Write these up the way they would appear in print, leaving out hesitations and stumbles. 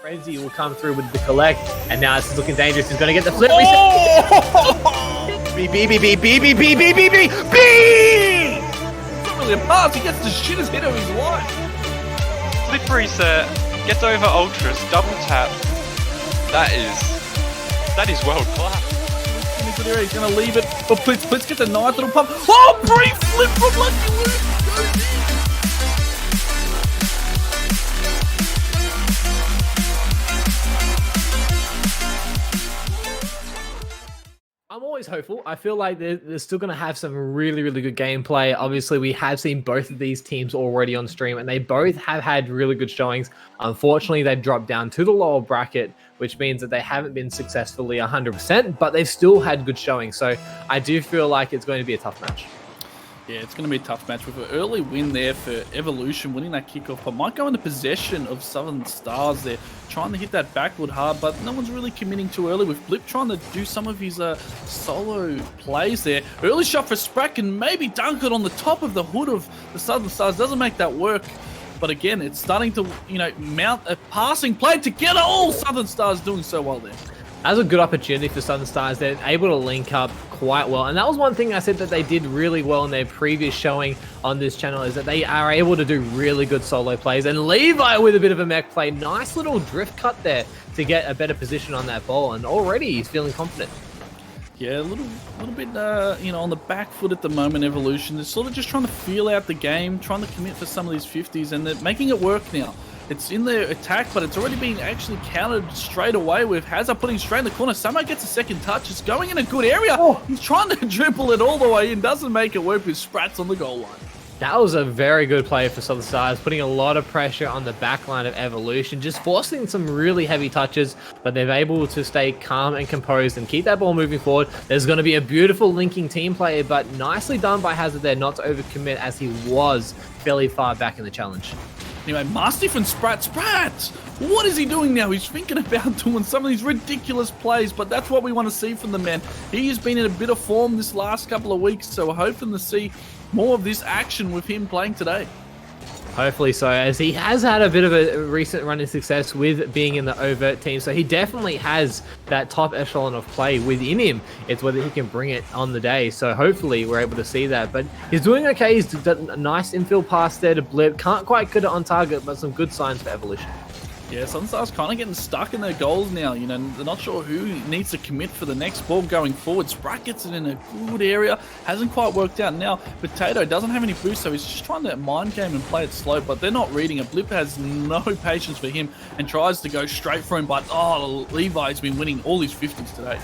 Frenzy will come through with the collect, and now this is looking dangerous. He's going to get the flip. Oh! B. It's not really a pass. He gets the shittest hit of his life. Flip reset, gets over ultras, double tap. That is world class. He's going to leave it for Blitz. Blitz gets a nice little pump. Oh, brief flip from Lucky Luke. I'm always hopeful. I feel like they're still going to have some really, really good gameplay. Obviously, we have seen both of these teams already on stream, and they both have had really good showings. Unfortunately, they've dropped down to the lower bracket, which means that they haven't been successfully 100%, but they've still had good showings. So I do feel like it's going to be a tough match. Yeah, it's going to be a tough match with an early win there for Evolution, winning that kickoff, but might go into possession of Southern Stars there, trying to hit that backward hard, but no one's really committing too early with Blip trying to do some of his solo plays there. Early shot for Spratt and maybe dunk it on the top of the hood of the Southern Stars. Doesn't make that work, but again, it's starting to, mount a passing play together. All Southern Stars doing so well there. That was a good opportunity for Southern Stars. They're able to link up quite well. And that was one thing I said that they did really well in their previous showing on this channel, is that they are able to do really good solo plays. And Levi with a bit of a mech play. Nice little drift cut there to get a better position on that ball. And already he's feeling confident. Yeah, a little bit, on the back foot at the moment, Evolution. They're sort of just trying to feel out the game, trying to commit for some of these 50s, and they're making it work now. It's in their attack, but it's already been actually countered straight away with HAZA putting straight in the corner. Samo gets a second touch. It's going in a good area. Oh. He's trying to dribble it all the way in. Doesn't make it work with Sprat's on the goal line. That was a very good play for Southern Stars, putting a lot of pressure on the back line of Evolution, just forcing some really heavy touches, but they're able to stay calm and composed and keep that ball moving forward. There's going to be a beautiful linking team play, but nicely done by HAZA there not to overcommit, as he was fairly far back in the challenge. Anyway, Master from Spratt. Spratt! What is he doing now? He's thinking about doing some of these ridiculous plays, but that's what we want to see from the man. He has been in a bit of form this last couple of weeks, so we're hoping to see more of this action with him playing today. Hopefully so, as he has had a bit of a recent run of success with being in the overt team, so he definitely has that top echelon of play within him. It's whether he can bring it on the day, so hopefully we're able to see that. But he's doing okay. He's done a nice infield pass there to Blip. Can't quite get it on target, but some good signs for Evolution. Yeah, Southern Stars kind of getting stuck in their goals now. They're not sure who needs to commit for the next ball going forward. Spratt gets it in a good area. Hasn't quite worked out. Now, Potato doesn't have any boost, so he's just trying to mind game and play it slow, but they're not reading it. Blip has no patience for him and tries to go straight for him, but Levi's been winning all his 50s today.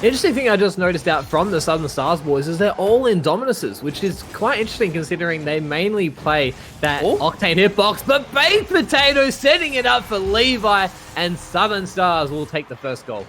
Interesting thing I just noticed out from the Southern Stars boys is they're all in Dominuses, which is quite interesting considering they mainly play that Octane hitbox, but Baked Potato setting it up for Levi, and Southern Stars will take the first goal.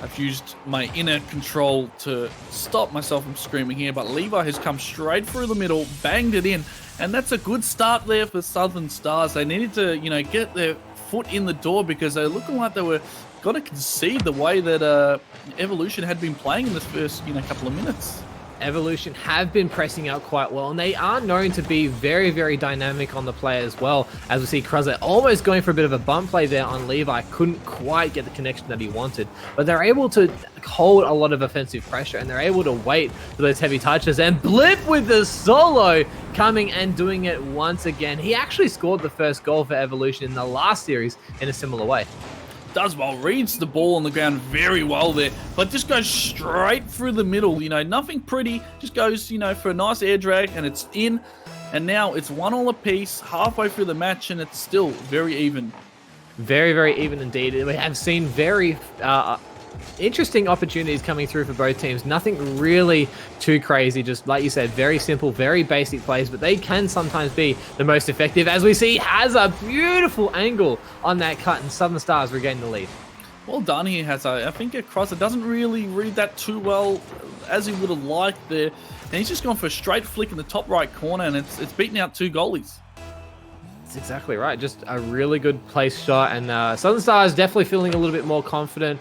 I've used my inner control to stop myself from screaming here, but Levi has come straight through the middle, banged it in, and that's a good start there for Southern Stars. They needed to, get their foot in the door because they're looking like they were going to concede the way that Evolution had been playing in this first, couple of minutes. Evolution have been pressing out quite well, and they are known to be very, very dynamic on the play as well. As we see Cruzza almost going for a bit of a bump play there on Levi, couldn't quite get the connection that he wanted, but they're able to hold a lot of offensive pressure, and they're able to wait for those heavy touches. And Blip with the solo coming and doing it once again. He actually scored the first goal for Evolution in the last series in a similar way. Does well, reads the ball on the ground very well there, but just goes straight through the middle. Nothing pretty, just goes, for a nice air drag, and it's in. And now it's 1-1 apiece halfway through the match, and it's still very even. Very, very even indeed. We have seen very interesting opportunities coming through for both teams. Nothing really too crazy, just like you said, very simple, very basic plays, but they can sometimes be the most effective, as we see has a beautiful angle on that cut, and Southern Stars regaining the lead. Well done here, HAZA. I think Cruzza doesn't really read that too well as he would have liked there, and he's just gone for a straight flick in the top right corner, and it's beaten out two goalies. That's exactly right. Just a really good place shot, and Southern Stars definitely feeling a little bit more confident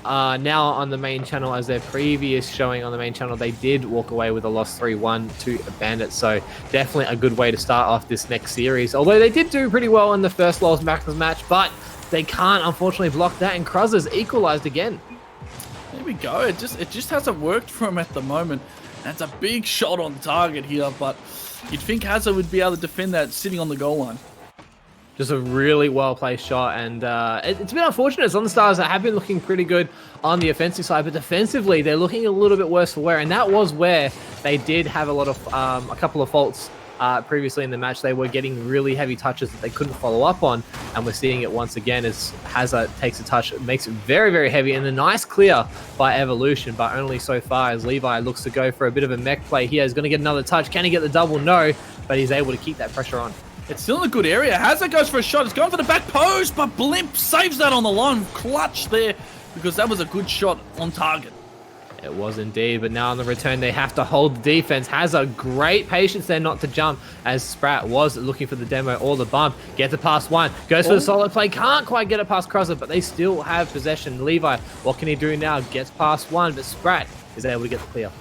now on the main channel. As their previous showing on the main channel, they did walk away with a loss 3-1 to Bandits, so definitely a good way to start off this next series. Although they did do pretty well in the first Lols Maximus match, but they can't unfortunately block that, and Cruzza's equalized again. There we go. It just hasn't worked for him at the moment. That's a big shot on target here, but you'd think HAZA would be able to defend that sitting on the goal line. Just a really well-placed shot, and it's been unfortunate. Southern Stars have been looking pretty good on the offensive side, but defensively, they're looking a little bit worse for wear, and that was where they did have a couple of faults previously in the match. They were getting really heavy touches that they couldn't follow up on, and we're seeing it once again as HAZA takes a touch, makes it very, very heavy, and a nice clear by Evolution, but only so far as Levi looks to go for a bit of a mech play here. He's going to get another touch. Can he get the double? No, but he's able to keep that pressure on. It's still in a good area. HAZA goes for a shot. It's going for the back post, but Blip saves that on the line. Clutch there, because that was a good shot on target. It was indeed, but now on the return, they have to hold the defense. HAZA, great patience there not to jump, as Spratt was looking for the demo or the bump. Gets it past one, goes for the solid play, can't quite get it past Cruzza, but they still have possession. Levi, what can he do now? Gets past one, but Spratt is able to get the clear.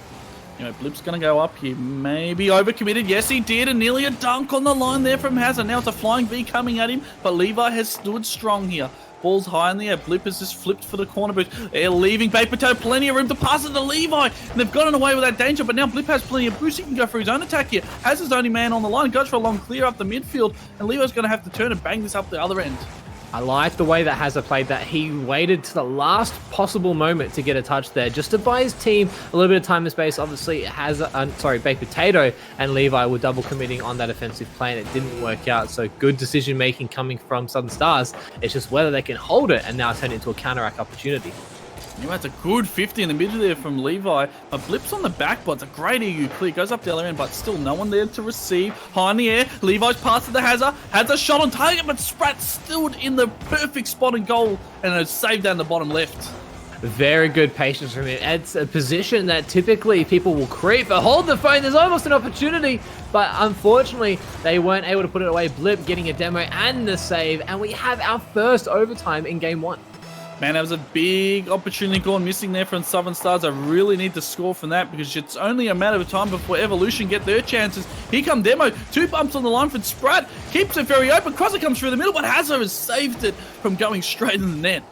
You know, Blip's going to go up here. Maybe overcommitted. Yes, he did. And nearly a dunk on the line there from HAZA. Now it's a flying V coming at him. But Levi has stood strong here. Ball's high in the air. Blip has just flipped for the corner boot. They're leaving Baked Potato. Plenty of room to pass it to Levi. And they've gotten away with that danger. But now Blip has plenty of boost. He can go for his own attack here. Has his only man on the line. Goes for a long clear up the midfield. And Levi's going to have to turn and bang this up the other end. I like the way that HAZA played that. He waited to the last possible moment to get a touch there, just to buy his team a little bit of time and space. Obviously, Baked Potato and Levi were double committing on that offensive play, and it didn't work out. So good decision making coming from Southern Stars. It's just whether they can hold it and now turn it into a counteract opportunity. Yeah, that's a good 50 in the middle there from Levi. But Blip's on the back, but it's a great EU clear. Goes up the other end, but still no one there to receive. High in the air. Levi's pass to the HAZA. HAZA shot on target, but Spratt stood in the perfect spot and goal and has saved down the bottom left. Very good patience from him. It's a position that typically people will creep, but hold the phone. There's almost an opportunity, but unfortunately, they weren't able to put it away. Blip getting a demo and the save, and we have our first overtime in game one. Man, that was a big opportunity gone missing there from Southern Stars. I really need to score from that because it's only a matter of time before Evolution get their chances. Here come Demo. 2 bumps on the line from Spratt. Keeps it very open. Cruzza comes through the middle, but HAZA has saved it from going straight in the net.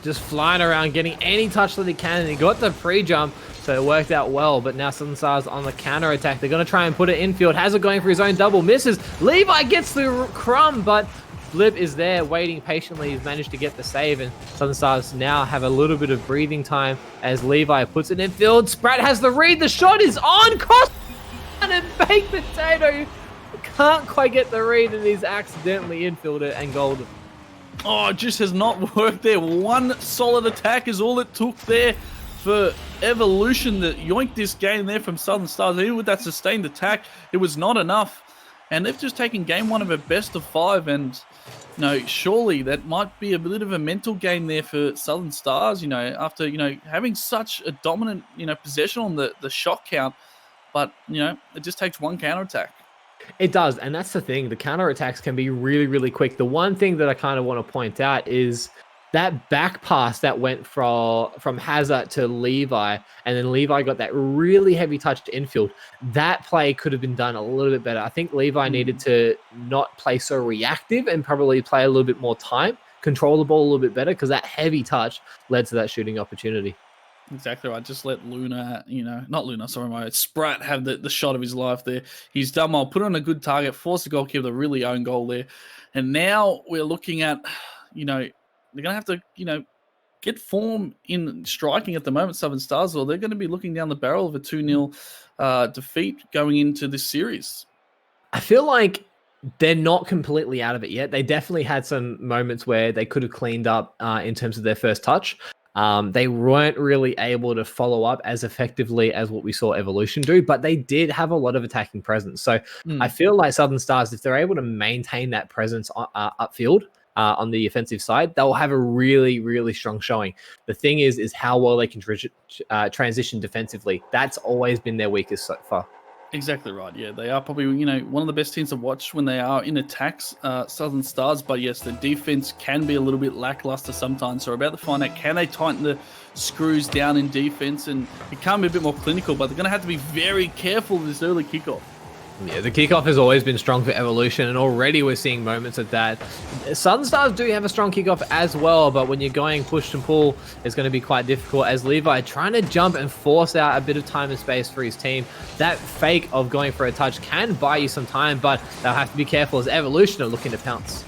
Just flying around, getting any touch that he can, and he got the pre-jump, so it worked out well. But now Southern Stars on the counter-attack. They're going to try and put it infield. HAZA going for his own double, misses. Levi gets the crumb, but Blip is there waiting patiently. He's managed to get the save, and Southern Stars now have a little bit of breathing time as Levi puts it in field. Spratt has the read. The shot is on. Cross and Baked Potato can't quite get the read, and he's accidentally infielded and goaled. Oh, it just has not worked there. One solid attack is all it took there for Evolution to yoink this game there from Southern Stars. Even with that sustained attack, it was not enough. And they've just taken game one of a best of 5, and surely that might be a bit of a mental game there for Southern Stars, after, having such a dominant, possession on the shot count. But, it just takes one counterattack. It does, and that's the thing. The counterattacks can be really, really quick. The one thing that I kind of want to point out is that back pass that went from HAZA to Levi, and then Levi got that really heavy touch to infield. That play could have been done a little bit better. I think Levi needed to not play so reactive and probably play a little bit more time, control the ball a little bit better, because that heavy touch led to that shooting opportunity. Exactly right. Just let Spratt have the shot of his life there. He's done well, put on a good target, forced the goalkeeper to really own goal there. And now we're looking at, they're going to have to, get form in striking at the moment, Southern Stars, or they're going to be looking down the barrel of a 2-0 defeat going into this series. I feel like they're not completely out of it yet. They definitely had some moments where they could have cleaned up in terms of their first touch. They weren't really able to follow up as effectively as what we saw Evolution do, but they did have a lot of attacking presence. So I feel like Southern Stars, if they're able to maintain that presence upfield, on the offensive side, they'll have a really, really strong showing. The thing is how well they can transition defensively. That's always been their weakest so far. Exactly right. Yeah, they are probably, one of the best teams to watch when they are in attacks, Southern Stars. But yes, the defense can be a little bit lackluster sometimes. So we're about to find out, can they tighten the screws down in defense and become a bit more clinical? But they're going to have to be very careful with this early kickoff. Yeah, the kickoff has always been strong for Evolution, and already we're seeing moments of that. Southern Stars do have a strong kickoff as well, but when you're going push and pull, it's going to be quite difficult as Levi trying to jump and force out a bit of time and space for his team. That fake of going for a touch can buy you some time, but they'll have to be careful as Evolution are looking to pounce.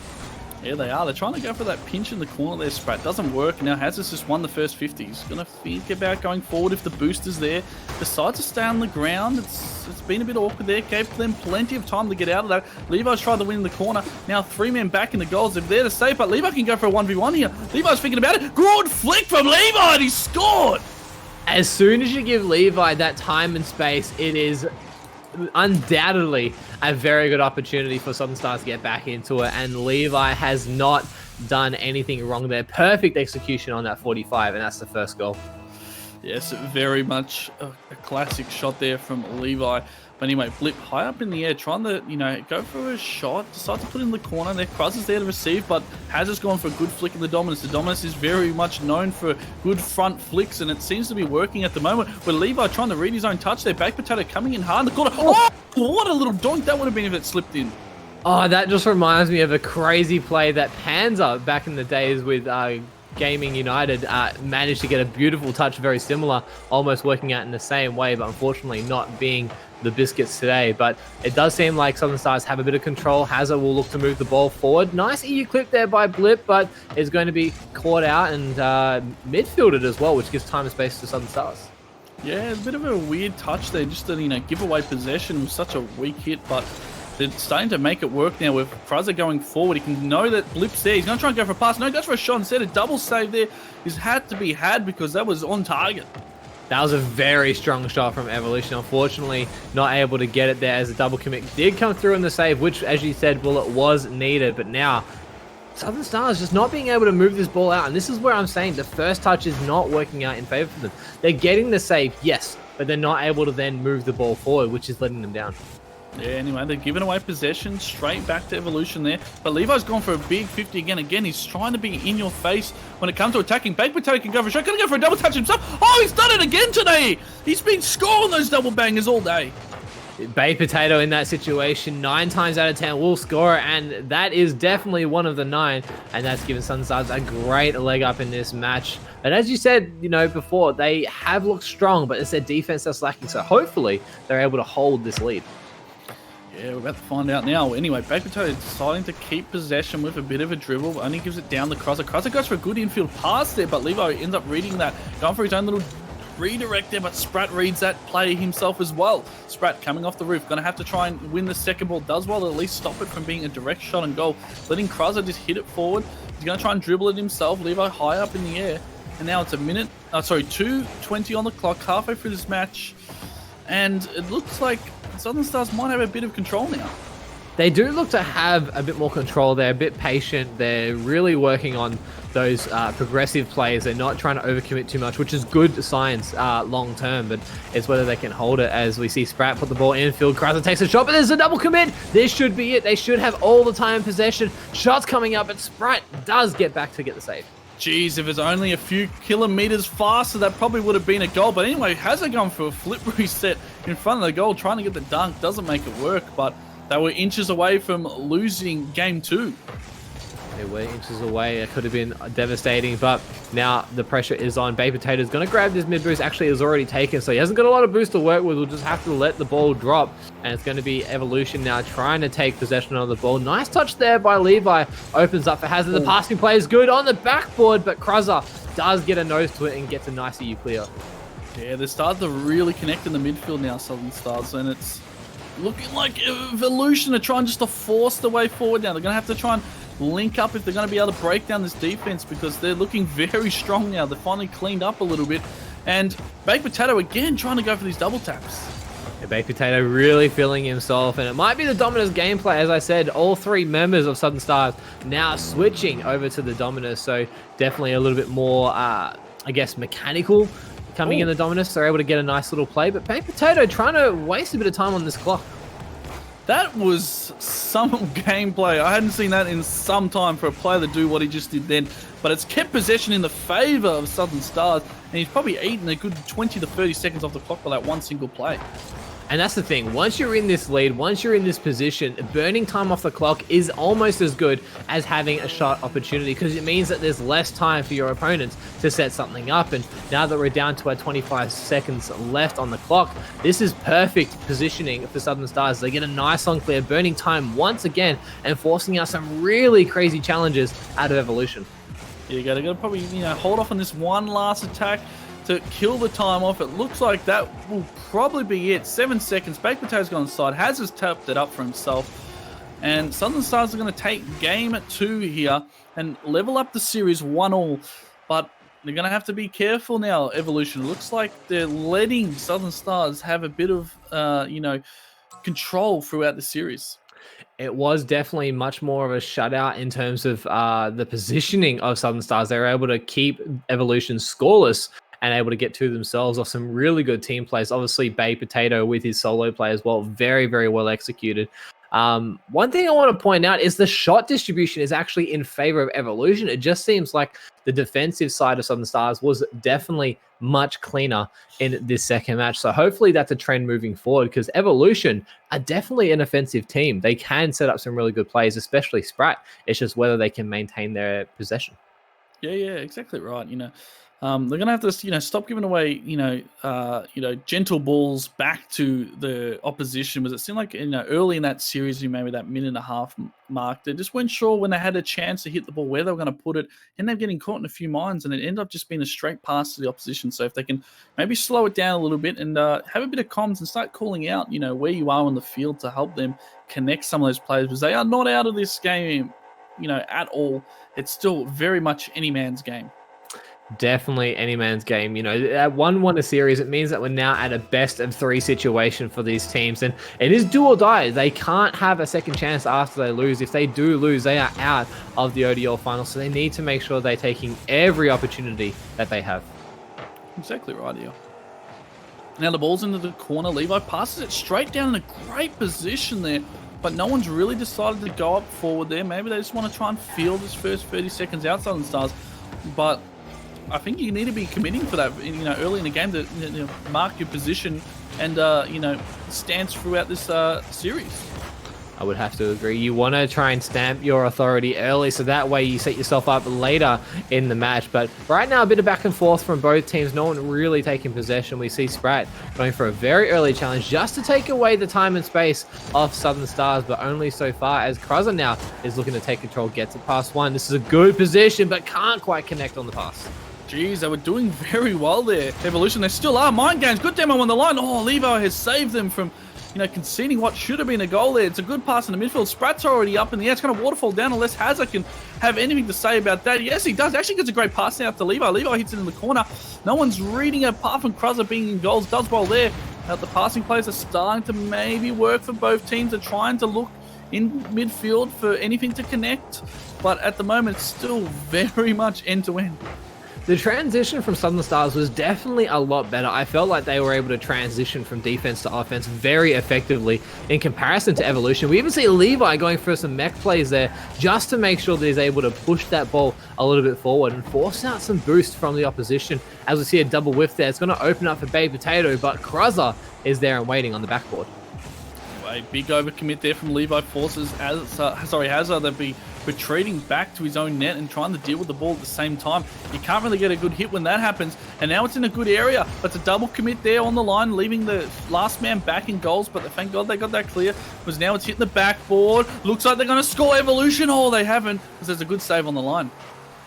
Yeah, they are. They're trying to go for that pinch in the corner there, Spratt. Doesn't work. Now HAZA's just won the first 50. He's going to think about going forward if the boost is there. Decides to stay on the ground. It's been a bit awkward there. Gave them plenty of time to get out of that. Levi's tried to win in the corner. Now 3 men back in the goals. They're there to save, but Levi can go for a 1v1 here. Levi's thinking about it. Good flick from Levi, and he scored! As soon as you give Levi that time and space, it is undoubtedly a very good opportunity for Southern Stars to get back into it, and Levi has not done anything wrong there. Perfect execution on that 45, and that's the first goal. Yes, very much a classic shot there from Levi. But anyway, Blip high up in the air, trying to, go for a shot, decide to put it in the corner. There, Cruzza's there to receive, but HAZA's gone for a good flick in the Dominus. The Dominus is very much known for good front flicks, and it seems to be working at the moment. With Levi trying to read his own touch there, back potato coming in hard in the corner. Oh, what a little doink that would have been if it slipped in. Oh, that just reminds me of a crazy play that Panzer back in the days with Gaming United managed to get a beautiful touch, very similar, almost working out in the same way, but unfortunately not being the biscuits today. But it does seem like Southern Stars have a bit of control. HAZA will look to move the ball forward. Nice EU clip there by Blip, but is going to be caught out and midfielded as well, which gives time and space to Southern Stars. Yeah, a bit of a weird touch there, just to give away possession. Was such a weak hit, but they're starting to make it work now with Cruzza going forward. He can know that Blip's there. He's going to try and go for a pass. No, he goes for a shot instead. A double save there is had to be had because that was on target. That was a very strong shot from Evolution. Unfortunately, not able to get it there as a double commit did come through in the save, which, as you said, well, it was needed. But now, Southern Stars just not being able to move this ball out. And this is where I'm saying the first touch is not working out in favor for them. They're getting the save, yes, but they're not able to then move the ball forward, which is letting them down. Yeah, anyway, they're giving away possession straight back to Evolution there. But Levi's gone for a big 50 again. Again, he's trying to be in your face when it comes to attacking. Baked Potato can go for a shot. Going to go for a double touch himself. Oh, he's done it again today. He's been scoring those double bangers all day. Baked Potato in that situation, 9 times out of 10 will score, and that is definitely one of the 9, and that's given Southern Stars a great leg up in this match. And as you said, before, they have looked strong, but it's their defense that's lacking, so hopefully they're able to hold this lead. Yeah, we're about to find out now. Anyway, Baked Potato deciding to keep possession with a bit of a dribble. Only gives it down to Cruzza. Cruzza goes for a good infield pass there, but Levi ends up reading that. Going for his own little redirect there, but Spratt reads that play himself as well. Spratt coming off the roof. Going to have to try and win the second ball. Does well to at least stop it from being a direct shot and goal. Letting Cruzza just hit it forward. He's going to try and dribble it himself. Levi high up in the air. And now it's 2:20 on the clock, halfway through this match. And it looks like Southern Stars might have a bit of control now. They do look to have a bit more control. They're a bit patient. They're really working on those progressive plays. They're not trying to overcommit too much, which is good science long term, but it's whether they can hold it. As we see Spratt put the ball infield, Cruzza takes a shot, but there's a double commit. This should be it. They should have all the time possession. Shots coming up, but Spratt does get back to get the save. Jeez, if it's only a few kilometers faster, that probably would have been a goal. But anyway, HAZA gone for a flip reset in front of the goal, trying to get the dunk. Doesn't make it work, but they were inches away from losing game 2. They were inches away. It could have been devastating, but now the pressure is on. Baked Potato's going to grab this mid boost. Actually, it's already taken, so he hasn't got a lot of boost to work with. We'll just have to let the ball drop, and it's going to be Evolution now trying to take possession of the ball. Nice touch there by Levi. Opens up for HAZA. The passing play is good on the backboard, but Cruzza does get a nose to it and gets a nice EU clear. Yeah, they're starting to really connect in the midfield now, Southern Stars, and it's looking like Evolution are trying just to force the way forward now. They're going to have to try and link up if they're going to be able to break down this defense because they're looking very strong now. They're finally cleaned up a little bit. And Baked Potato again trying to go for these double taps. Yeah, Baked Potato really feeling himself, and it might be the Dominus gameplay. As I said, all 3 members of Southern Stars now switching over to the Dominus, so definitely a little bit more, mechanical coming in the Dominus. They're able to get a nice little play, but Baked Potato trying to waste a bit of time on this clock. That was some gameplay. I hadn't seen that in some time for a player to do what he just did then. But it's kept possession in the favour of Southern Stars, and he's probably eaten a good 20 to 30 seconds off the clock for that one single play. And that's the thing. Once you're in this lead, once you're in this position, burning time off the clock is almost as good as having a shot opportunity because it means that there's less time for your opponents to set something up. And now that we're down to our 25 seconds left on the clock, this is perfect positioning for Southern Stars. They get a nice on clear, burning time once again and forcing out some really crazy challenges out of Evolution. Yeah, you gotta probably, hold off on this one last attack to kill the time off. It looks like that will probably be it. 7 seconds. Baked Potato's gone inside. HAZA's tapped it up for himself. And Southern Stars are going to take game 2 here and level up the series 1-1. But they're going to have to be careful now, Evolution. It looks like they're letting Southern Stars have a bit of, control throughout the series. It was definitely much more of a shutout in terms of the positioning of Southern Stars. They were able to keep Evolution scoreless and able to get to themselves off some really good team plays. Obviously, Baked Potato with his solo play as well, very, very well executed. One thing I want to point out is the shot distribution is actually in favor of Evolution. It just seems like the defensive side of Southern Stars was definitely much cleaner in this second match. So hopefully that's a trend moving forward because Evolution are definitely an offensive team. They can set up some really good plays, especially Spratt. It's just whether they can maintain their possession. Yeah, exactly right. They're gonna have to, stop giving away, gentle balls back to the opposition. Because it seemed like, early in that series, maybe that minute and a half mark, they just weren't sure when they had a chance to hit the ball where they were going to put it. Ended up getting caught in a few mines, and it ended up just being a straight pass to the opposition. So if they can maybe slow it down a little bit and have a bit of comms and start calling out, where you are on the field to help them connect some of those players, because they are not out of this game, at all. It's still very much any man's game. Definitely any man's game. At 1-1 a series, it means that we're now at a best of 3 situation for these teams. And it is do or die. They can't have a second chance after they lose. If they do lose, they are out of the ODL final. So they need to make sure they're taking every opportunity that they have. Exactly right here. Now the ball's into the corner. Levi passes it straight down in a great position there. But no one's really decided to go up forward there. Maybe they just want to try and feel this first 30 seconds outside of the Stars. But I think you need to be committing for that, early in the game to mark your position and, stance throughout this series. I would have to agree. You want to try and stamp your authority early so that way you set yourself up later in the match. But right now, a bit of back and forth from both teams. No one really taking possession. We see Spratt going for a very early challenge just to take away the time and space of Southern Stars, but only so far as Cruzza now is looking to take control, gets it past one. This is a good position, but can't quite connect on the pass. Jeez, they were doing very well there. Evolution, they still are. Mind games, good demo on the line. Oh, Levi has saved them from, conceding what should have been a goal there. It's a good pass in the midfield. Spratt's already up in the air. It's going to waterfall down unless HAZA can have anything to say about that. Yes, he does. Actually gets a great pass out to Levi. Levi hits it in the corner. No one's reading it apart from Cruzza being in goals. Does well there. The passing plays are starting to maybe work for both teams. They're trying to look in midfield for anything to connect. But at the moment, it's still very much end-to-end. The transition from Southern Stars was definitely a lot better. I felt like they were able to transition from defense to offense very effectively in comparison to Evolution. We even see Levi going for some mech plays there just to make sure that he's able to push that ball a little bit forward and force out some boost from the opposition. As we see a double whiff there, it's going to open up for Baked Potato, but Cruzza is there and waiting on the backboard. A big overcommit there from Levi forces HAZA to be retreating back to his own net and trying to deal with the ball at the same time. You can't really get a good hit when that happens, and now it's in a good area, but it's a double commit there on the line, leaving the last man back in goals, but thank God they got that clear, because now it's hitting the backboard. Looks like they're going to score Evolution. Oh, they haven't, because there's a good save on the line.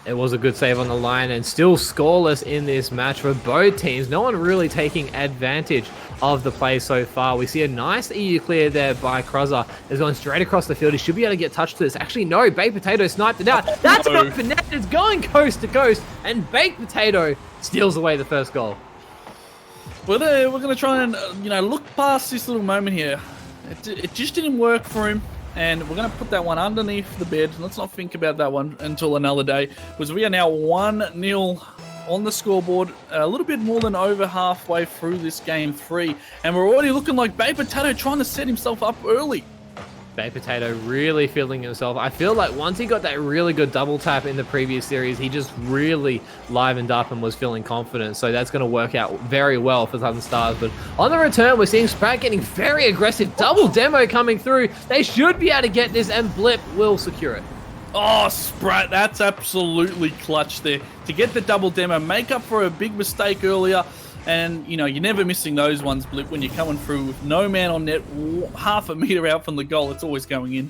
It was a good save on the line and still scoreless in this match for both teams. No one really taking advantage of the play so far. We see a nice EU clear there by Cruzza. It's going straight across the field. He should be able to get touched to this. Actually, no. Baked Potato sniped it out. That's enough for net. It's going coast to coast, and Baked Potato steals away the first goal. We're going to try and, look past this little moment here. It just didn't work for him. And we're going to put that one underneath the bed. Let's not think about that one until another day, because we are now 1-0 on the scoreboard, a little bit more than over halfway through this game 3. And we're already looking like Baked Potato trying to set himself up early. Baked Potato really feeling himself. I feel like once he got that really good double tap in the previous series, he just really livened up and was feeling confident. So that's going to work out very well for Southern Stars. But on the return, we're seeing Spratt getting very aggressive. Double demo coming through. They should be able to get this, and Blip will secure it. Oh, Spratt, that's absolutely clutch there. To get the double demo, make up for a big mistake earlier. And, you know, you're never missing those ones, Blip, when you're coming through with no man on net, half a meter out from the goal. It's always going in.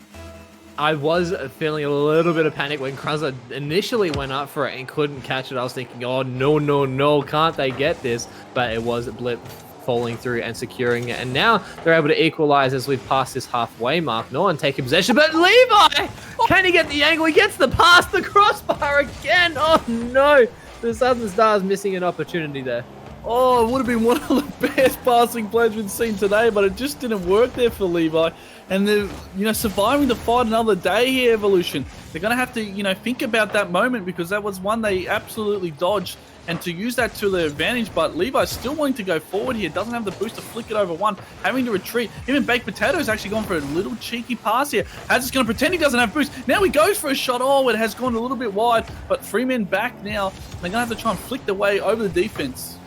I was feeling a little bit of panic when Cruzza initially went up for it and couldn't catch it. I was thinking, oh, no, can't they get this? But it was Blip falling through and securing it. And now they're able to equalize as we've passed this halfway mark. No one taking possession, but Levi! Can he get the angle? He gets the pass, the crossbar again. Oh, no. The Southern Stars missing an opportunity there. Oh, it would have been one of the best passing plays we've seen today, but it just didn't work there for Levi. And they're, you know, surviving to fight another day here, Evolution. They're going to have to, you know, think about that moment, because that was one they absolutely dodged, and to use that to their advantage. But Levi's still wanting to go forward here. Doesn't have the boost to flick it over one, having to retreat. Even Baked Potato's actually gone for a little cheeky pass here. HAZA's going to pretend he doesn't have boost. Now he goes for a shot. Oh, it has gone a little bit wide, but 3 men back now. They're going to have to try and flick the way over the defense.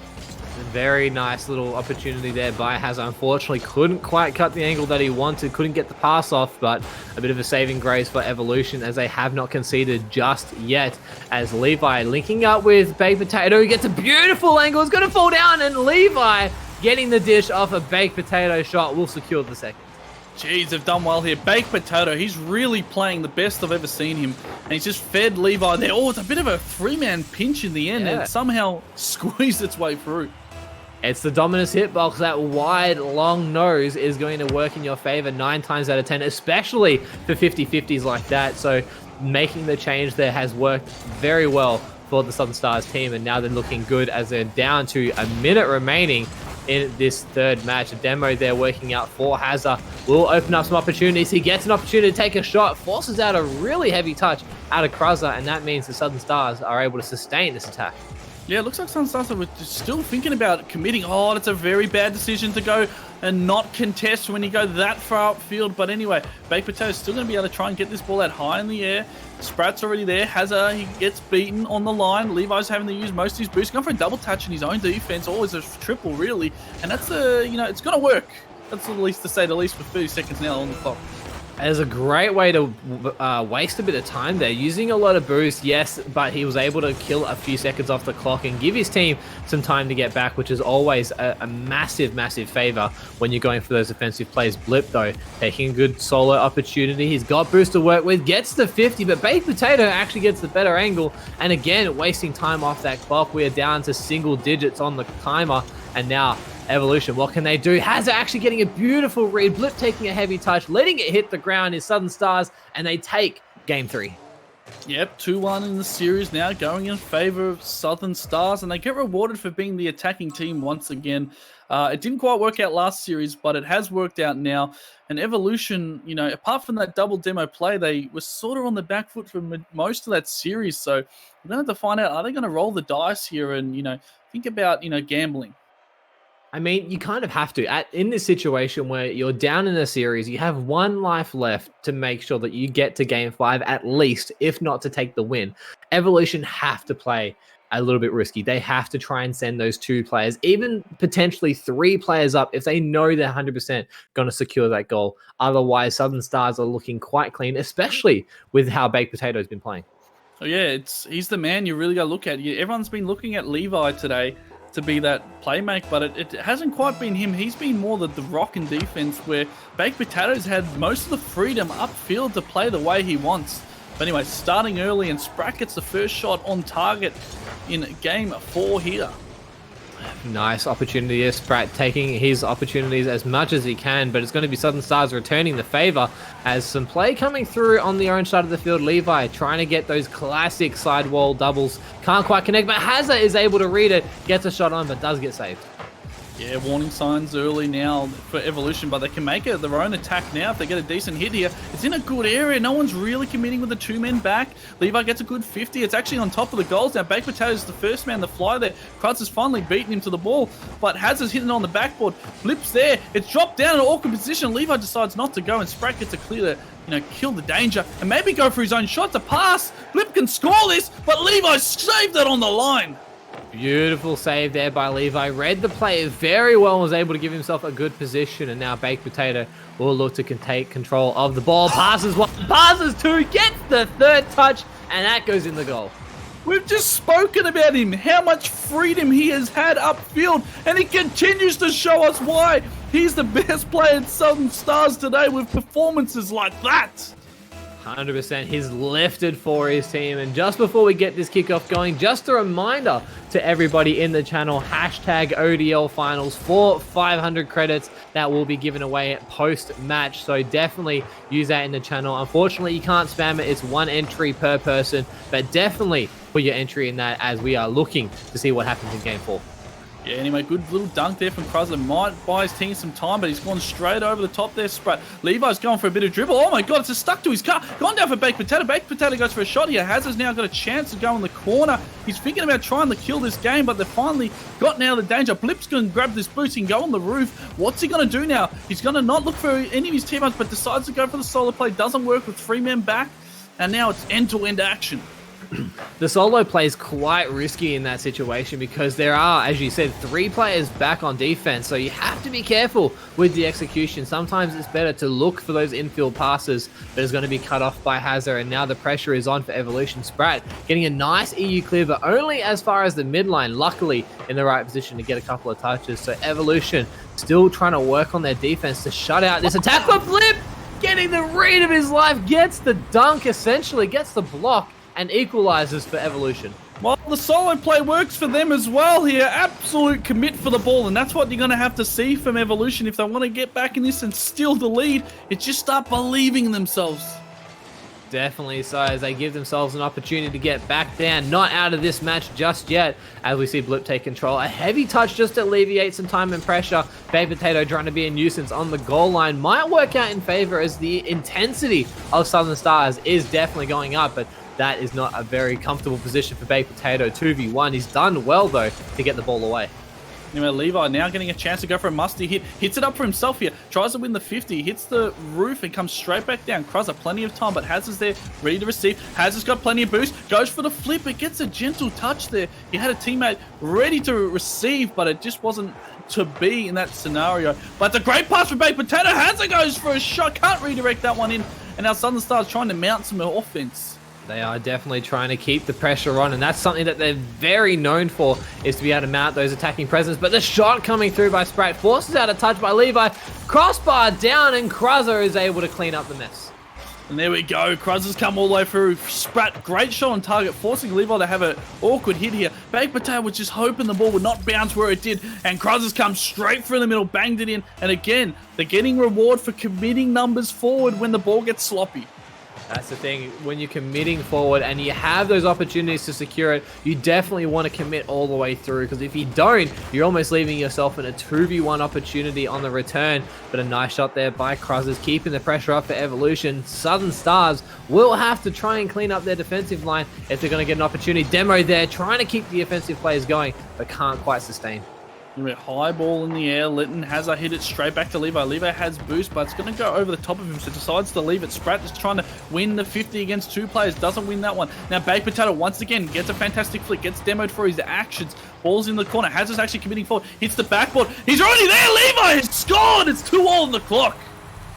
Very nice little opportunity there by HAZA. Unfortunately, couldn't quite cut the angle that he wanted, couldn't get the pass off, but a bit of a saving grace for Evolution, as they have not conceded just yet. As Levi linking up with Baked Potato, he gets a beautiful angle, it's going to fall down, and Levi getting the dish off a Baked Potato shot will secure the second. Jeez, they've done well here. Baked Potato, he's really playing the best I've ever seen him. And he's just fed Levi there. Oh, it's a bit of a 3-man pinch in the end, and somehow squeezed its way through. It's the Dominus hitbox. That wide, long nose is going to work in your favor 9 times out of 10, especially for 50-50s like that. So making the change there has worked very well for the Southern Stars team, and now they're looking good as they're down to a minute remaining in this third match. A demo there working out for HAZA will open up some opportunities. He gets an opportunity to take a shot, forces out a really heavy touch out of Cruzza, and that means the Southern Stars are able to sustain this attack. Yeah, it looks like Southern Stars are still thinking about committing. Oh, it's a very bad decision to go and not contest when you go that far upfield. But anyway, Baked Potato's still going to be able to try and get this ball out high in the air. Spratt's already there. HAZA, he gets beaten on the line. Levi's having to use most of his boost. Going for a double touch in his own defense. Always a triple, really. And that's you know, it's going to work. That's at least to say the least, with 30 seconds now on the clock. It's a great way to waste a bit of time there, using a lot of boost, yes, but he was able to kill a few seconds off the clock and give his team some time to get back, which is always a massive favor when you're going for those offensive plays. Blip, though, taking a good solo opportunity. He's got boost to work with, gets the 50, but Baked Potato actually gets the better angle, and again, wasting time off that clock. We are down to single digits on the timer, and now Evolution, what can they do? HAZA actually getting a beautiful read. Blip taking a heavy touch, letting it hit the ground is Southern Stars, and they take Game 3. Yep, 2-1 in the series now, going in favor of Southern Stars, and they get rewarded for being the attacking team once again. It didn't quite work out last series, but it has worked out now. And Evolution, you know, apart from that double demo play, they were sort of on the back foot for most of that series. So we're going to have to find out, are they going to roll the dice here and, you know, think about, you know, gambling? I mean, you kind of have to. In this situation where you're down in a series, you have 1 life left to make sure that you get to Game 5 at least, if not to take the win. Evolution have to play a little bit risky. They have to try and send those 2 players, even potentially 3 players up, if they know they're 100% going to secure that goal. Otherwise, Southern Stars are looking quite clean, especially with how Baked Potato's been playing. Oh yeah, he's the man you really got to look at. Everyone's been looking at Levi today to be that playmaker, but it hasn't quite been him. He's been more the rock in defense, where Baked Potato's had most of the freedom upfield to play the way he wants. But anyway, starting early, and Spratt gets the first shot on target in Game 4 here. Nice opportunity here. Spratt taking his opportunities as much as he can, but it's going to be Southern Stars returning the favor as some play coming through on the orange side of the field. Levi trying to get those classic sidewall doubles. Can't quite connect, but HAZA is able to read it. Gets a shot on, but does get saved. Yeah, warning signs early now for Evolution, but they can make it their own attack now if they get a decent hit here. It's in a good area. No one's really committing with the 2 men back. Levi gets a good 50. It's actually on top of the goals now. Baked Potato is the first man to fly there. Cruzza's finally beaten him to the ball, but HAZA's hitting on the backboard. Blip's there. It's dropped down in an awkward position. Levi decides not to go, and Spratt gets a clear to, kill the danger and maybe go for his own shot to pass. Blip can score this, but Levi saved that on the line. Beautiful save there by Levi. Read the play very well and was able to give himself a good position. And now Baked Potato will look to take control of the ball. Passes one, passes two, gets the third touch, and that goes in the goal. We've just spoken about him, how much freedom he has had upfield, and he continues to show us why he's the best player in Southern Stars today with performances like that. 100%. He's lifted for his team. And just before we get this kickoff going, just a reminder to everybody in the channel, hashtag ODL Finals for 500 credits that will be given away post-match. So definitely use that in the channel. Unfortunately, you can't spam it. It's 1 entry per person, but definitely put your entry in that as we are looking to see what happens in Game 4. Yeah, anyway, good little dunk there from Cruzza. Might buy his team some time, but he's gone straight over the top there, Spratt. Levi's going for a bit of dribble. Oh my god, it's just stuck to his car. Gone down for Baked Potato. Baked Potato goes for a shot here. HAZA's now got a chance to go in the corner. He's thinking about trying to kill this game, but they've finally gotten out of the danger. Blip's going to grab this boost and go on the roof. What's he going to do now? He's going to not look for any of his teammates, but decides to go for the solo play. Doesn't work with 3 men back, and now it's end-to-end action. The solo play is quite risky in that situation because there are, as you said, 3 players back on defense, so you have to be careful with the execution. Sometimes it's better to look for those infield passes that is going to be cut off by HAZA, and now the pressure is on for Evolution. Spratt getting a nice EU clear, but only as far as the midline, luckily in the right position to get a couple of touches. So Evolution still trying to work on their defense to shut out this attack, but Blip getting the read of his life, gets the dunk, essentially gets the block, and equalizes for Evolution. Well, the solo play works for them as well here. Absolute commit for the ball, and that's what you're going to have to see from Evolution if they want to get back in this and steal the lead. It's just start believing in themselves. Definitely so, as they give themselves an opportunity to get back down. Not out of this match just yet, as we see Blip take control. A heavy touch just to alleviate some time and pressure. Baked Potato trying to be a nuisance on the goal line. Might work out in favor as the intensity of Southern Stars is definitely going up, but that is not a very comfortable position for Baked Potato. 2v1. He's done well, though, to get the ball away. Anyway, Levi now getting a chance to go for a musty hit. Hits it up for himself here. Tries to win the 50. Hits the roof and comes straight back down. Cruzza, plenty of time, but HAZA's there, ready to receive. HAZA's got plenty of boost. Goes for the flip. It gets a gentle touch there. He had a teammate ready to receive, but it just wasn't to be in that scenario. But it's a great pass from Baked Potato. HAZA goes for a shot. Can't redirect that one in. And now Southern Stars trying to mount some offense. They are definitely trying to keep the pressure on, and that's something that they're very known for, is to be able to mount those attacking presence. But the shot coming through by Spratt forces out a touch by Levi. Crossbar down, and Cruzza is able to clean up the mess. And there we go. Cruzza's come all the way through. Spratt, great shot on target, forcing Levi to have an awkward hit here. Baked Potato was just hoping the ball would not bounce where it did, and Cruzza's come straight through the middle, banged it in. And again, they're getting reward for committing numbers forward when the ball gets sloppy. That's the thing, when you're committing forward and you have those opportunities to secure it, you definitely want to commit all the way through, because if you don't, you're almost leaving yourself in a 2v1 opportunity on the return. But a nice shot there by Cruzza, keeping the pressure up for Evolution. Southern Stars will have to try and clean up their defensive line if they're going to get an opportunity. Demo there, trying to keep the offensive plays going, but can't quite sustain. High ball in the air, letting HAZA hit it straight back to Levi. Levi has boost, but it's going to go over the top of him, so decides to leave it. Spratt is trying to win the 50 against 2 players, doesn't win that one. Now Baked Potato once again gets a fantastic flick, gets demoed for his actions. Ball's in the corner, HAZA's actually committing forward, hits the backboard. He's already there, Levi has scored! It's 2-all on the clock.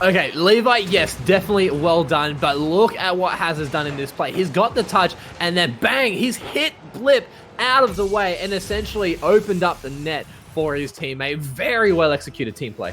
Okay, Levi, yes, definitely well done, but look at what HAZA's done in this play. He's got the touch, and then bang, he's hit Blip out of the way and essentially opened up the net for his teammate. Very well executed team play.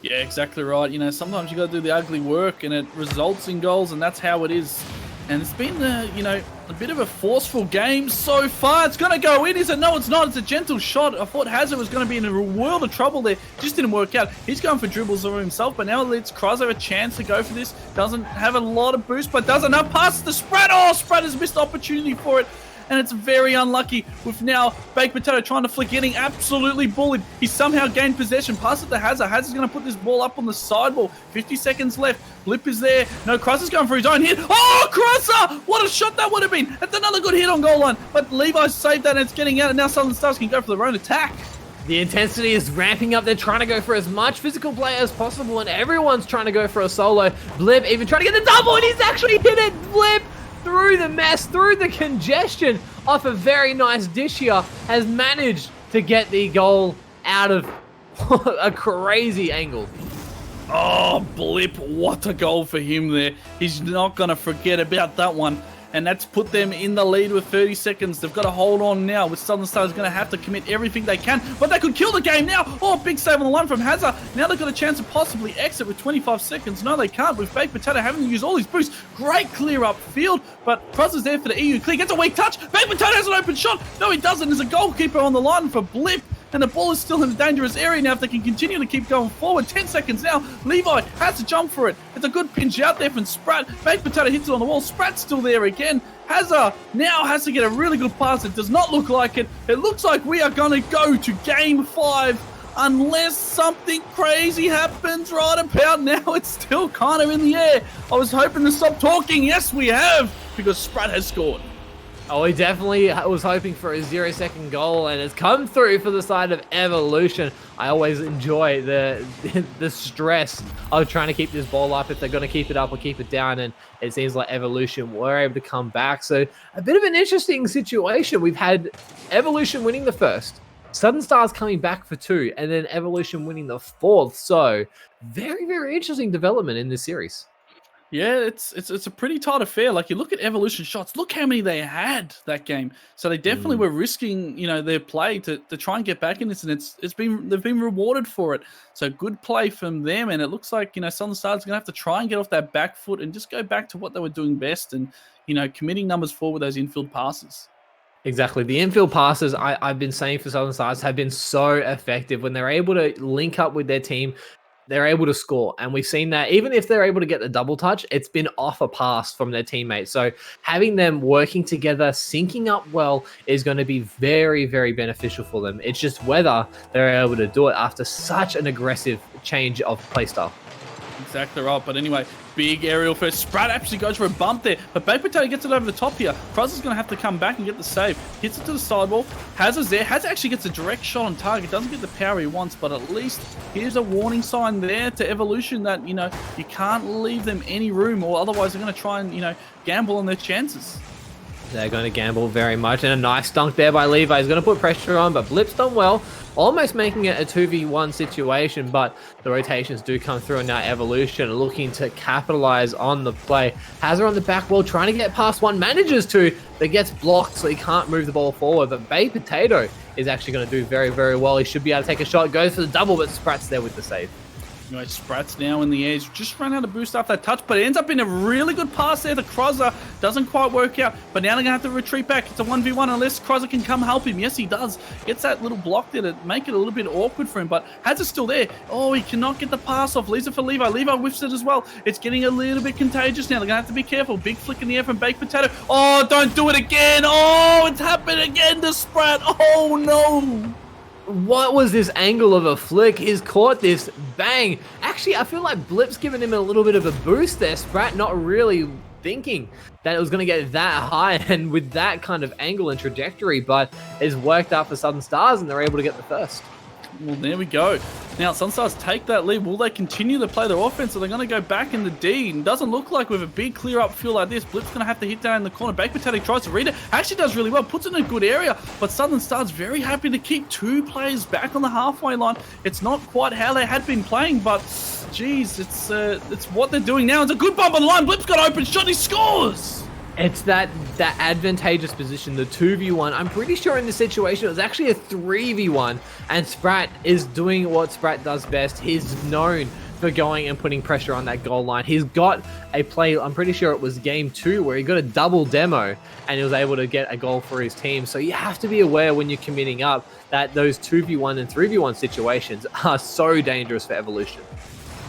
Yeah, exactly right. Sometimes you got to do the ugly work and it results in goals, and that's how it is. And it's been, a bit of a forceful game so far. It's going to go in, is it? No, it's not. It's a gentle shot. I thought HAZA was going to be in a world of trouble there. Just didn't work out. He's going for dribbles on himself, but now it's Cruzza a chance to go for this. Doesn't have a lot of boost, but does enough. Passes to Spratt. Oh, Spratt has missed opportunity for it. and it's very unlucky with now Baked Potato trying to flick, getting absolutely bullied. He somehow gained possession, pass it to HAZA. HAZA's going to put this ball up on the sidewall. 50 seconds left. Blip is there. No, Cruzza's going for his own hit. Oh, Cruzza! What a shot that would have been. That's another good hit on goal line, but Levi saved that and it's getting out, and now Southern Stars can go for their own attack. The intensity is ramping up. They're trying to go for as much physical play as possible, and everyone's trying to go for a solo. Blip even trying to get the double, and he's actually hit it. Blip, through the mess, through the congestion, off a very nice dish here, has managed to get the goal out of a crazy angle. Oh, Blip, what a goal for him there. He's not going to forget about that one. And that's put them in the lead with 30 seconds. They've got to hold on now, with Southern Stars going to have to commit everything they can. But they could kill the game now. Oh, big save on the line from HAZA. Now they've got a chance to possibly exit with 25 seconds. No, they can't, with Baked Potato having to use all his boosts. Great clear up field, but Cruzza's there for the EU clear. Gets a weak touch. Baked Potato has an open shot. No, he doesn't. There's a goalkeeper on the line for Blip. And the ball is still in a dangerous area now if they can continue to keep going forward. 10 seconds now. Levi has to jump for it. It's a good pinch out there from Spratt. Baked Potato hits it on the wall. Spratt's still there again. HAZA now has to get a really good pass. It does not look like it. It looks like we are going to go to Game 5 unless something crazy happens right about now. It's still kind of in the air. I was hoping to stop talking. Yes, we have, because Spratt has scored. Oh, he definitely was hoping for a 0-second goal, and it's come through for the side of Evolution. I always enjoy the stress of trying to keep this ball up, if they're going to keep it up or keep it down, and it seems like Evolution were able to come back. So a bit of an interesting situation. We've had Evolution winning the first, Southern Stars coming back for 2, and then Evolution winning the 4th. So very, very interesting development in this series. Yeah, it's a pretty tight affair. Like, you look at Evolution shots, look how many they had that game. So they definitely were risking, their play to try and get back in this, and they've been rewarded for it. So good play from them, and it looks like, Southern Stars are gonna have to try and get off that back foot and just go back to what they were doing best, and committing numbers forward with those infield passes. Exactly. The infield passes, I've been saying for Southern Stars, have been so effective. When they're able to link up with their team, they're able to score. And we've seen that even if they're able to get the double touch, it's been off a pass from their teammates. So having them working together, syncing up well, is going to be very, very beneficial for them. It's just whether they're able to do it after such an aggressive change of playstyle. Exactly right. But anyway, big aerial first. Spratt actually goes for a bump there, but Baked Potato gets it over the top here. Cruzza's going to have to come back and get the save. Hits it to the sidewall. HAZA's there. HAZA actually gets a direct shot on target. Doesn't get the power he wants, but at least here's a warning sign there to Evolution that, you can't leave them any room, or otherwise they're going to try and, gamble on their chances. They're going to gamble very much, and a nice dunk there by Levi. He's going to put pressure on, but Blip's done well, almost making it a 2v1 situation, but the rotations do come through, and now Evolution looking to capitalize on the play. HAZA on the back wall, trying to get past one, manages to, but gets blocked, so he can't move the ball forward, but Baked Potato is actually going to do very, very well. He should be able to take a shot, goes for the double, but Spratt's there with the save. Anyway, Spratt's now in the air. He's just run out of boost after that touch, but it ends up in a really good pass there to Cruzza. Doesn't quite work out, but now they're going to have to retreat back. It's a 1v1 unless Cruzza can come help him. Yes, he does. Gets that little block there to make it a little bit awkward for him, but HAZA's still there. Oh, he cannot get the pass off. Leaves it for Levi. Levi whiffs it as well. It's getting a little bit contagious now. They're going to have to be careful. Big flick in the air from Baked Potato. Oh, don't do it again. Oh, it's happened again to Spratt. Oh, no. What was this angle of a flick? He's caught this. Bang. Actually, I feel like Blip's given him a little bit of a boost there. Spratt not really thinking that it was going to get that high and with that kind of angle and trajectory, but it's worked out for Southern Stars and they're able to get the first. Well, there we go. Now, Southern Stars take that lead. Will they continue to play their offense, or they're going to go back in the D? And doesn't look like with a big clear up field like this, Blip's going to have to hit down in the corner. Baked Potato tries to read it. Actually does really well. Puts it in a good area. But Southern Stars very happy to keep 2 players back on the halfway line. It's not quite how they had been playing, but geez, it's what they're doing now. It's a good bump on the line. Blip's got open shot. He scores! It's that advantageous position, the 2v1. I'm pretty sure in this situation it was actually a 3v1, and Spratt is doing what Spratt does best. He's known for going and putting pressure on that goal line. He's got a play, I'm pretty sure it was game 2, where he got a double demo and he was able to get a goal for his team. So you have to be aware when you're committing up that those 2v1 and 3v1 situations are so dangerous for Evolution.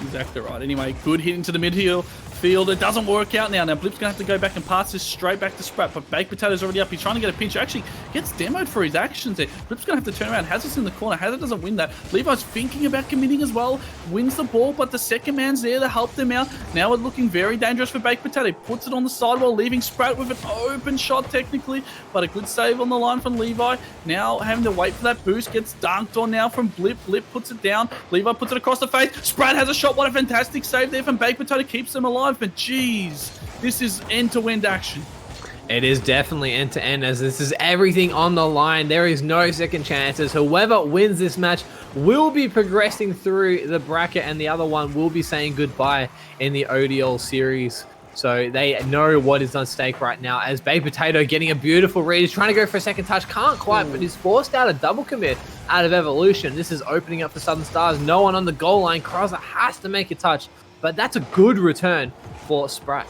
Exactly right. Anyway, good hit into the midfield field. It doesn't work out now. Now Blip's going to have to go back and pass this straight back to Spratt, but Baked Potato's already up. He's trying to get a pinch. Actually gets demoed for his actions there. Blip's going to have to turn around. HAZA's in the corner. HAZA doesn't win that. Levi's thinking about committing as well. Wins the ball, but the second man's there to help them out. Now it's looking very dangerous for Baked Potato. Puts it on the sidewall, leaving Spratt with an open shot technically, but a good save on the line from Levi. Now having to wait for that boost. Gets dunked on now from Blip. Blip puts it down. Levi puts it across the face. Spratt has a shot. What a fantastic save there from Baked Potato. Keeps them alive, but geez, this is end-to-end action. It is definitely end-to-end, as this is everything on the line. There is no second chances. Whoever wins this match will be progressing through the bracket, and the other one will be saying goodbye in the ODL series. So they know what is on stake right now, as Baked Potato getting a beautiful read. He's trying to go for a second touch, can't quite, but he's forced out a double commit out of Evolution. This is opening up for Southern Stars. No one on the goal line. Cruzza has to make a touch, but that's a good return for Spratt.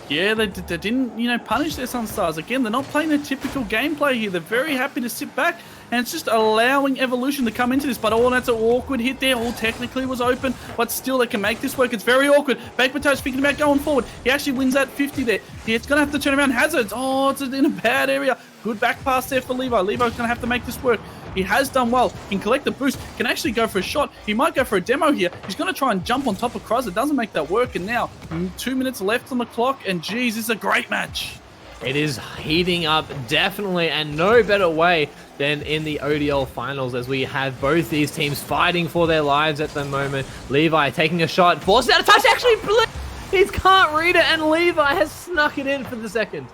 Yeah, they didn't, punish their Southern Stars. Again, they're not playing their typical gameplay here. They're very happy to sit back, and it's just allowing Evolution to come into this. But that's an awkward hit there. All technically was open, but still they can make this work. It's very awkward. Baked Potato's thinking about going forward. He actually wins that 50 there. It's going to have to turn around. HAZA, it's in a bad area. Good back pass there for Levi. Levi's going to have to make this work. He has done well. Can collect the boost. Can actually go for a shot. He might go for a demo here. He's going to try and jump on top of Cruzza. Doesn't make that work. And now 2 minutes left on the clock. And geez, this is a great match. It is heating up, definitely, and no better way than in the ODL finals, as we have both these teams fighting for their lives at the moment. Levi taking a shot, forced out a touch, actually Blip! He can't read it, and Levi has snuck it in for the second.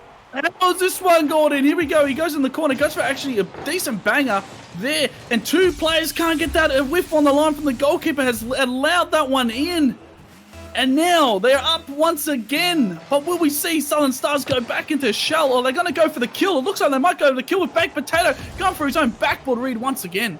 How's this one going in? Here we go. He goes in the corner, goes for actually a decent banger there, and two players can't get that. A whiff on the line from the goalkeeper has allowed that one in. And now they're up once again. But will we see Southern Stars go back into shell, or are they going to go for the kill? It looks like they might go for the kill with Baked Potato going for his own backboard read once again.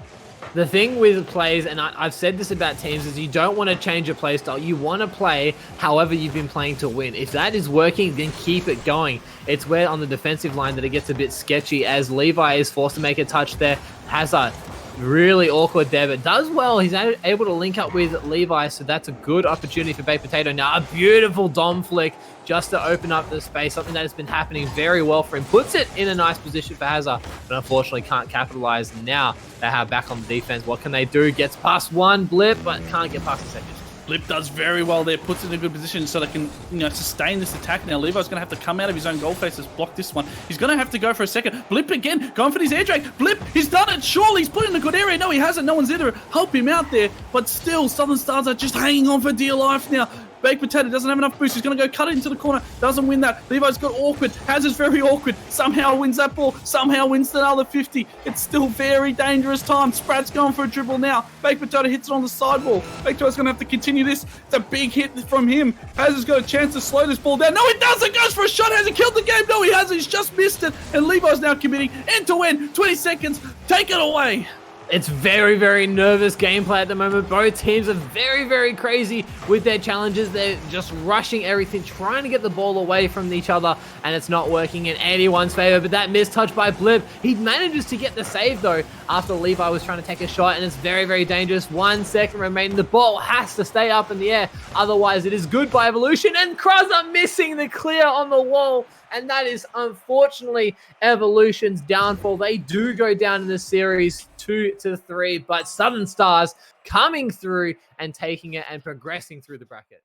The thing with plays, and I've said this about teams, is you don't want to change your play style. You want to play however you've been playing to win. If that is working, then keep it going. It's where on the defensive line that it gets a bit sketchy, as Levi is forced to make a touch there. HAZA, really awkward there, but does well. He's able to link up with Levi, so that's a good opportunity for Baked Potato. Now, a beautiful dom flick just to open up the space, something that has been happening very well for him. Puts it in a nice position for HAZA, but unfortunately can't capitalize. Now they have back on the defense. What can they do? Gets past one Blip, but can't get past the second. Blip does very well there, puts it in a good position so they can, sustain this attack. Now Levi's going to have to come out of his own goal face to block this one. He's going to have to go for a second. Blip again, going for his air drag. Blip, he's done it. Surely he's put it in a good area. No, he hasn't. No one's there to help him out there. But still, Southern Stars are just hanging on for dear life now. Baked Potato doesn't have enough boost. He's going to go cut it into the corner. Doesn't win that. Levi's got awkward. HAZA's very awkward. Somehow wins that ball. Somehow wins another 50. It's still very dangerous time. Spratt's going for a dribble now. Baked Potato hits it on the sidewall. Baked Potato's going to have to continue this. It's a big hit from him. HAZA's got a chance to slow this ball down. No, he doesn't. Goes for a shot. Has he killed the game? No, he hasn't. He's just missed it. And Levi's now committing end-to-end. 20 seconds. Take it away. It's very, very nervous gameplay at the moment. Both teams are very, very crazy with their challenges. They're just rushing everything, trying to get the ball away from each other, and it's not working in anyone's favor. But that missed touch by Blip, he manages to get the save, though, after Levi was trying to take a shot, and it's very, very dangerous. 1 second remaining. The ball has to stay up in the air. Otherwise, it is good by Evolution, and Cruzza missing the clear on the wall. And that is unfortunately Evolution's downfall. They do go down in this series 2-3, but Southern Stars coming through and taking it and progressing through the bracket.